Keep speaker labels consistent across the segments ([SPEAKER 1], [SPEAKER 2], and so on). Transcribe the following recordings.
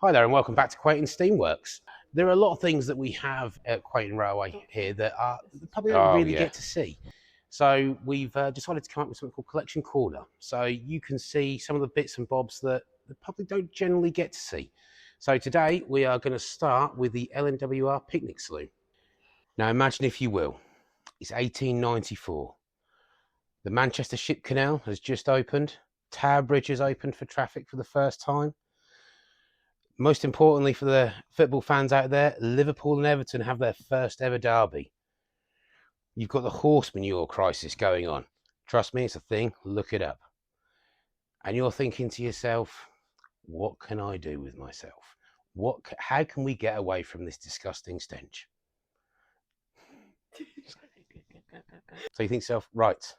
[SPEAKER 1] Hi there and welcome back to Quayton Steamworks. There are a lot of things that we have at Quayton Railway here that the public don't really get to see. So we've decided to come up with something called Collection Corner. So you can see some of the bits and bobs that the public don't generally get to see. So today we are going to start with the LNWR Picnic Saloon. Now imagine, if you will, it's 1894. The Manchester Ship Canal has just opened. Tower Bridge has opened for traffic for the first time. Most importantly for the football fans out there, Liverpool and Everton have their first ever derby. You've got the horse manure crisis going on. Trust me, it's a thing. Look it up. And you're thinking to yourself, what can I do with myself? How can we get away from this disgusting stench? So you think to yourself, right,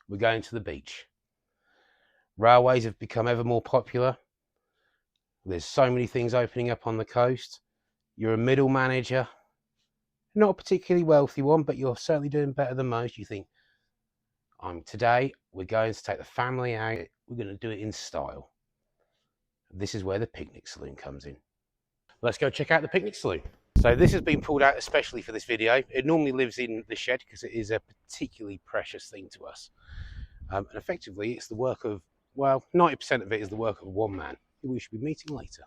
[SPEAKER 1] we're going to the beach. Railways have become ever more popular. There's so many things opening up on the coast. You're a middle manager, not a particularly wealthy one, but you're certainly doing better than most. You think, today we're going to take the family out. We're going to do it in style. This is where the picnic saloon comes in. Let's go check out the picnic saloon. So this has been pulled out especially for this video. It normally lives in the shed because it is a particularly precious thing to us. And effectively, it's the work of, well, 90% of it is the work of one man who we should be meeting later.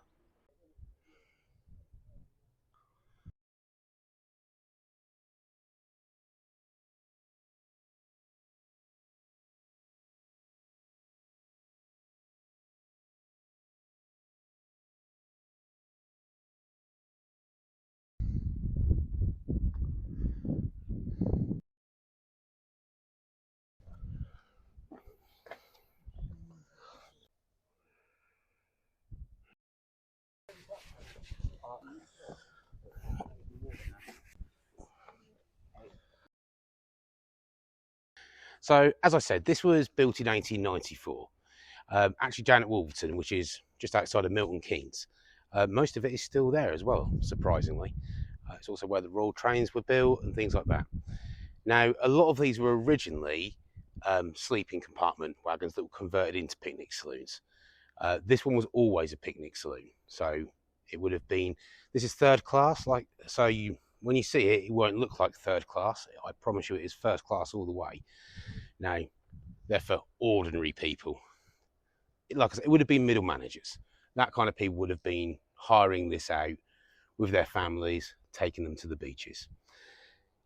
[SPEAKER 1] So, as I said, this was built in 1894, actually down at Wolverton, which is just outside of Milton Keynes. Most of it is still there as well, surprisingly. It's also where the Royal Trains were built and things like that. Now, a lot of these were originally sleeping compartment wagons that were converted into picnic saloons. This one was always a picnic saloon, so it would have been, this is third class, when you see it, it won't look like third class. I promise you it is first class all the way. Now, they're for ordinary people. Like I said, it would have been middle managers. That kind of people would have been hiring this out with their families, taking them to the beaches.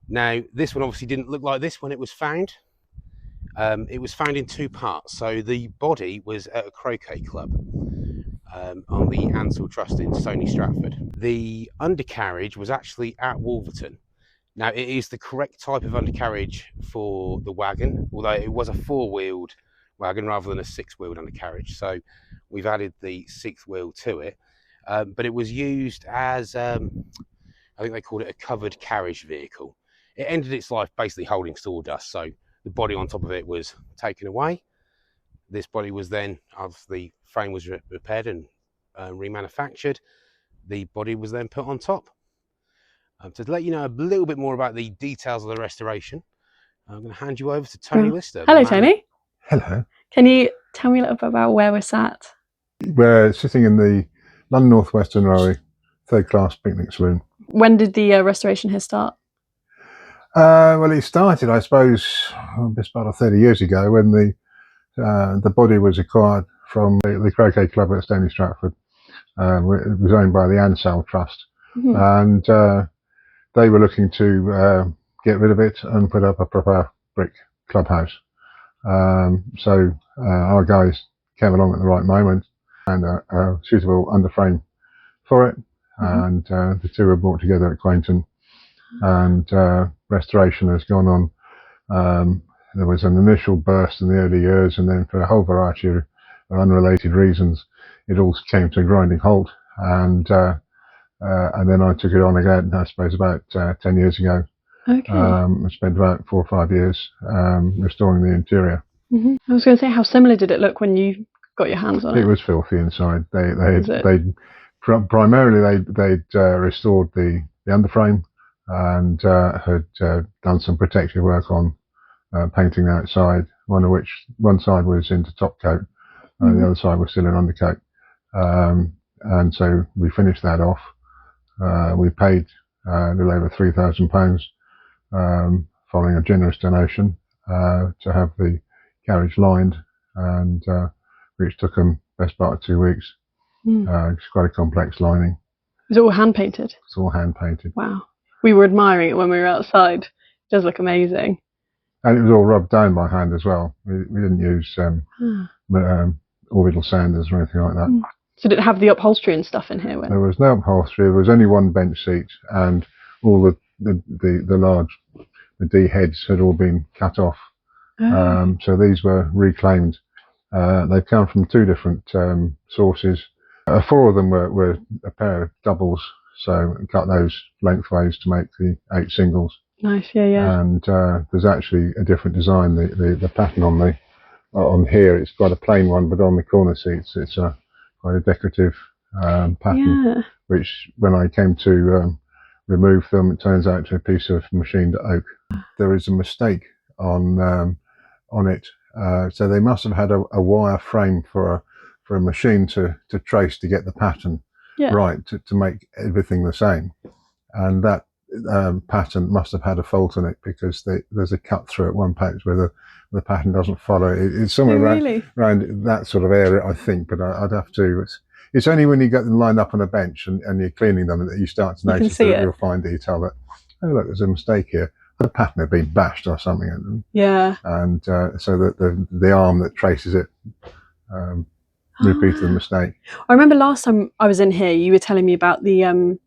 [SPEAKER 1] Now, this one obviously didn't look like this when it was found. It was found in two parts. So the body was at a croquet club on the Ansell Trust in Stony Stratford. The undercarriage was actually at Wolverton. Now, it is the correct type of undercarriage for the wagon, although it was a four-wheeled wagon rather than a six-wheeled undercarriage. So we've added the sixth wheel to it. But it was used as, I think they called it a covered carriage vehicle. It ended its life basically holding sawdust. So the body on top of it was taken away. This body was then, as the frame was repaired and remanufactured, the body was then put on top. To let you know a little bit more about the details of the restoration, I'm going to hand you over to Tony Lister.
[SPEAKER 2] Hello, Tony.
[SPEAKER 3] Hello.
[SPEAKER 2] Can you tell me a little bit about where we're sat?
[SPEAKER 3] We're sitting in the London North Western Railway third class picnic saloon.
[SPEAKER 2] When did the restoration here start?
[SPEAKER 3] Well, it started, I suppose, best part of 30 years ago when the body was acquired from the croquet club at Stony Stratford. It was owned by the Ansell Trust, and they were looking to get rid of it and put up a proper brick clubhouse. So our guys came along at the right moment and a suitable underframe for it, and the two were brought together at Quayton, and restoration has gone on. There was an initial burst in the early years, and then for a whole variety of unrelated reasons, it all came to a grinding halt, and then I took it on again, I suppose, about 10 years ago.
[SPEAKER 2] Okay.
[SPEAKER 3] I spent about 4 or 5 years restoring the interior.
[SPEAKER 2] I was going to say, how similar did it look when you got your hands on it?
[SPEAKER 3] It was filthy inside. Primarily they'd restored the underframe and had done some protective work on painting the outside. One side was into top coat, the other side was still in undercoat. and so we finished that off. We paid a little over £3,000 following a generous donation to have the carriage lined, and which took them best part of 2 weeks. It's quite a complex lining.
[SPEAKER 2] Was it all hand painted?
[SPEAKER 3] It's all hand painted.
[SPEAKER 2] Wow. We were admiring it when we were outside. It does look amazing.
[SPEAKER 3] And it was all rubbed down by hand as well. We didn't use orbital sanders or anything like that.
[SPEAKER 2] So did it have the upholstery and stuff in here?
[SPEAKER 3] There was no upholstery. There was only one bench seat, and all the D heads had all been cut off. So these were reclaimed. They've come from 2 different sources. 4 of them were a pair of doubles, so cut those lengthways to make the 8 singles.
[SPEAKER 2] Nice, yeah.
[SPEAKER 3] And there's actually a different design. The pattern on here, it's quite a plain one, but on the corner seats, it's quite a decorative pattern. Which, when I came to remove them, it turns out to a piece of machined oak. There is a mistake on it, so they must have had a wire frame for a machine to trace to get the pattern right, to make everything the same, and that pattern must have had a fault in it, because there's a cut through at one patch where the pattern doesn't follow. It's somewhere around that sort of area, I think, but I'd have to. It's only when you get them lined up on a bench and you're cleaning them that you start to notice the real fine detail that, oh look, there's a mistake here. The pattern had been bashed or something. And so that the arm that traces it repeated the mistake.
[SPEAKER 2] I remember last time I was in here, you were telling me about the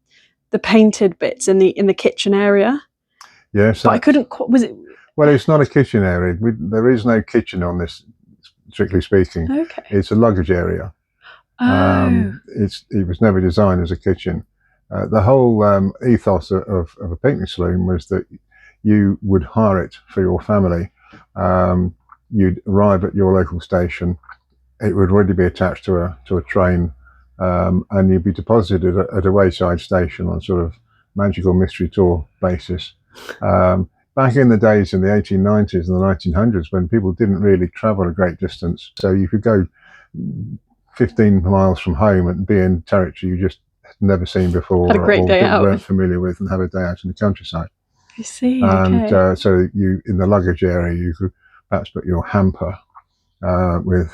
[SPEAKER 2] painted bits in the kitchen area.
[SPEAKER 3] Yes,
[SPEAKER 2] but I couldn't. Was it?
[SPEAKER 3] Well, it's not a kitchen area. There is no kitchen on this, strictly speaking.
[SPEAKER 2] Okay.
[SPEAKER 3] It's a luggage area. It was never designed as a kitchen. The whole ethos of a picnic saloon was that you would hire it for your family. You'd arrive at your local station. It would already be attached to a train, and you'd be deposited at a wayside station on sort of magical mystery tour basis. Back in the days in the 1890s and the 1900s, when people didn't really travel a great distance, so you could go 15 miles from home and be in territory you just had never seen before,
[SPEAKER 2] had a great day out,
[SPEAKER 3] weren't familiar with, and have a day out in the countryside.
[SPEAKER 2] I see.
[SPEAKER 3] And so you, in the luggage area, you could perhaps put your hamper with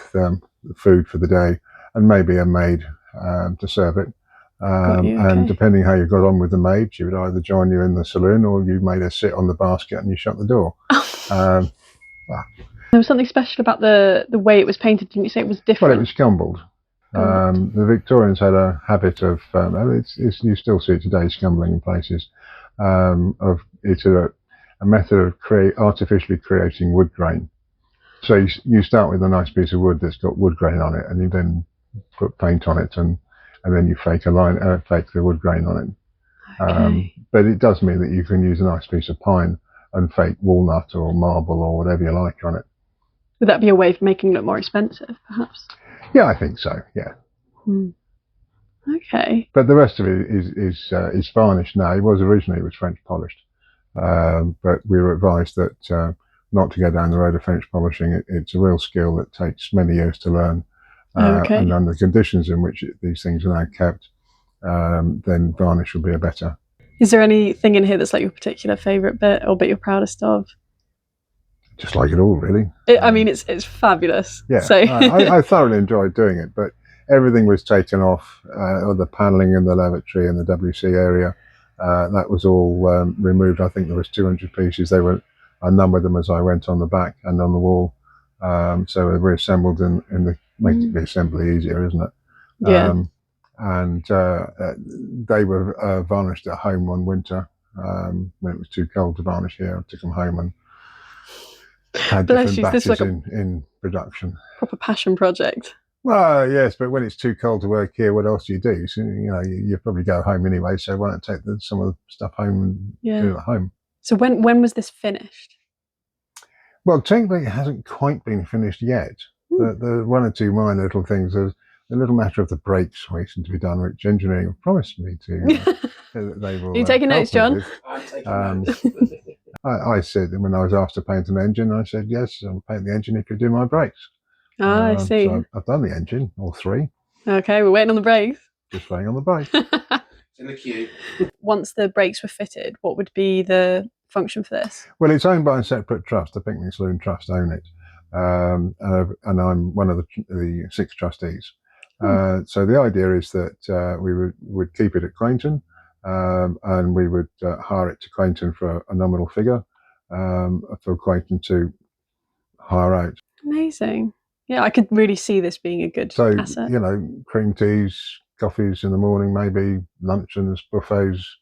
[SPEAKER 3] food for the day, and maybe a maid to serve it. And depending how you got on with the maid, she would either join you in the saloon, or you made her sit on the basket and you shut the door.
[SPEAKER 2] There was something special about the way it was painted. Didn't you say it was different?
[SPEAKER 3] Well, it was scumbled. The Victorians had a habit of, you still see it today, scumbling in places. It's a method of artificially creating wood grain. So you start with a nice piece of wood that's got wood grain on it, and you then put paint on it, and then you fake the wood grain on it. But it does mean that you can use a nice piece of pine and fake walnut or marble or whatever you like on it.
[SPEAKER 2] Would that be a way of making it look more expensive, perhaps?
[SPEAKER 3] Yeah, I think so. Yeah.
[SPEAKER 2] Okay.
[SPEAKER 3] But the rest of it is varnished now. It was French polished, but we were advised that not to go down the road of French polishing. It's a real skill that takes many years to learn. And under the conditions in which these things are now kept, then varnish will be a better.
[SPEAKER 2] Is there anything in here that's like your particular favourite bit, or bit you're proudest of?
[SPEAKER 3] Just like it all, really.
[SPEAKER 2] I mean, it's fabulous.
[SPEAKER 3] Yeah,
[SPEAKER 2] so.
[SPEAKER 3] I thoroughly enjoyed doing it, but everything was taken off, or the panelling in the lavatory and the WC area. That was all removed. I think there was 200 pieces. I numbered them as I went on the back and on the wall. So they're reassembled in the making the assembly easier, isn't it?
[SPEAKER 2] Yeah.
[SPEAKER 3] And they were varnished at home one winter when it was too cold to varnish here. I took them home and had different batches like in production.
[SPEAKER 2] Proper passion project.
[SPEAKER 3] Well, yes, but when it's too cold to work here, what else do you do? So, you probably go home anyway. So why not take some of the stuff home and do it at home?
[SPEAKER 2] So when was this finished?
[SPEAKER 3] Well, technically, it hasn't quite been finished yet. The one or two minor little things. There's a little matter of the brakes waiting to be done, which engineering have promised me to. They will.
[SPEAKER 2] Are you taking notes, John?
[SPEAKER 4] I'm taking notes.
[SPEAKER 3] I said, when I was asked to paint an engine, I said, yes, I'll paint the engine if you do my brakes.
[SPEAKER 2] I see.
[SPEAKER 3] So I've done the engine, all three.
[SPEAKER 2] Okay, we're waiting on the brakes.
[SPEAKER 3] just laying on the bike.
[SPEAKER 1] It's in the queue.
[SPEAKER 2] Once the brakes were fitted, what would be the function for this?
[SPEAKER 3] Well, it's owned by a separate trust. The Picnic Saloon Trust own it, and I'm one of the 6 trustees. So the idea is that we would keep it at Quainton, and we would hire it to Quainton for a nominal figure for Quainton to hire out.
[SPEAKER 2] Amazing. Yeah, I could really see this being a good
[SPEAKER 3] So,
[SPEAKER 2] asset.
[SPEAKER 3] you know, cream teas, coffees in the morning, maybe luncheons, buffets.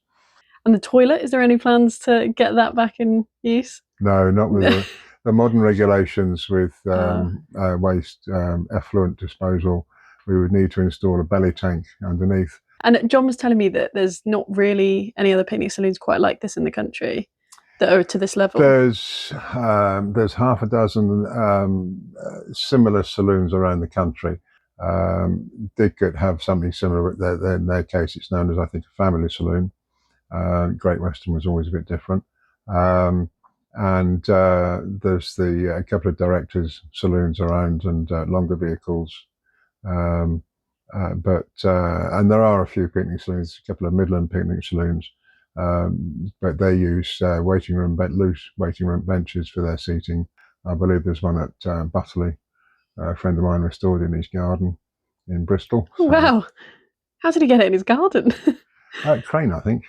[SPEAKER 2] And the toilet, is there any plans to get that back in use?
[SPEAKER 3] No, not with the modern regulations with
[SPEAKER 2] Oh.
[SPEAKER 3] waste effluent disposal. We would need to install a belly tank underneath.
[SPEAKER 2] And John was telling me that there's not really any other picnic saloons quite like this in the country that are to this level.
[SPEAKER 3] There's half a dozen similar saloons around the country. Didcot have something similar. In their case, it's known as, I think, a family saloon. Great Western was always a bit different. And there's a couple of directors' saloons around and longer vehicles. And there are a few picnic saloons, a couple of Midland picnic saloons, but they use loose waiting room benches for their seating. I believe there's one at Butterley. A friend of mine restored in his garden in Bristol.
[SPEAKER 2] So. Wow. How did he get it in his garden?
[SPEAKER 3] Crane, I think.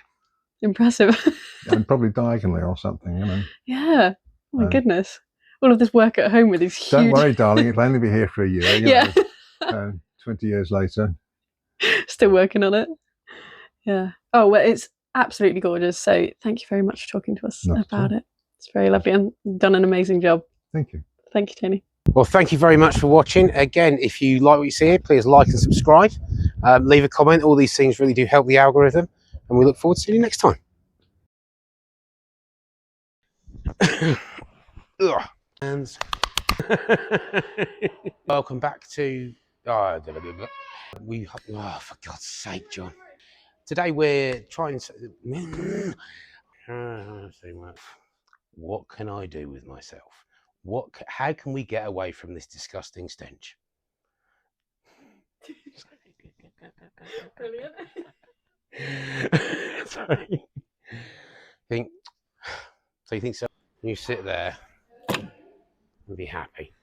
[SPEAKER 2] Impressive.
[SPEAKER 3] And probably diagonally or something, you know.
[SPEAKER 2] Yeah. Oh my goodness. All of this work at home with these huge...
[SPEAKER 3] Don't worry, darling. It'll only be here for a year.
[SPEAKER 2] Yeah.
[SPEAKER 3] 20 years later.
[SPEAKER 2] Still working on it. Yeah. Oh, well, it's absolutely gorgeous. So thank you very much for talking to us about it. It's very lovely and done an amazing job.
[SPEAKER 3] Thank you.
[SPEAKER 2] Thank you, Tony.
[SPEAKER 1] Well, thank you very much for watching. Again, if you like what you see here, please like and subscribe. Leave a comment. All these things really do help the algorithm. And we look forward to seeing you next time. And welcome back to... for God's sake, John. Today we're trying to... What can I do with myself? How can we get away from this disgusting stench?
[SPEAKER 2] Brilliant.
[SPEAKER 1] Sorry. So you think so? You sit there and be happy.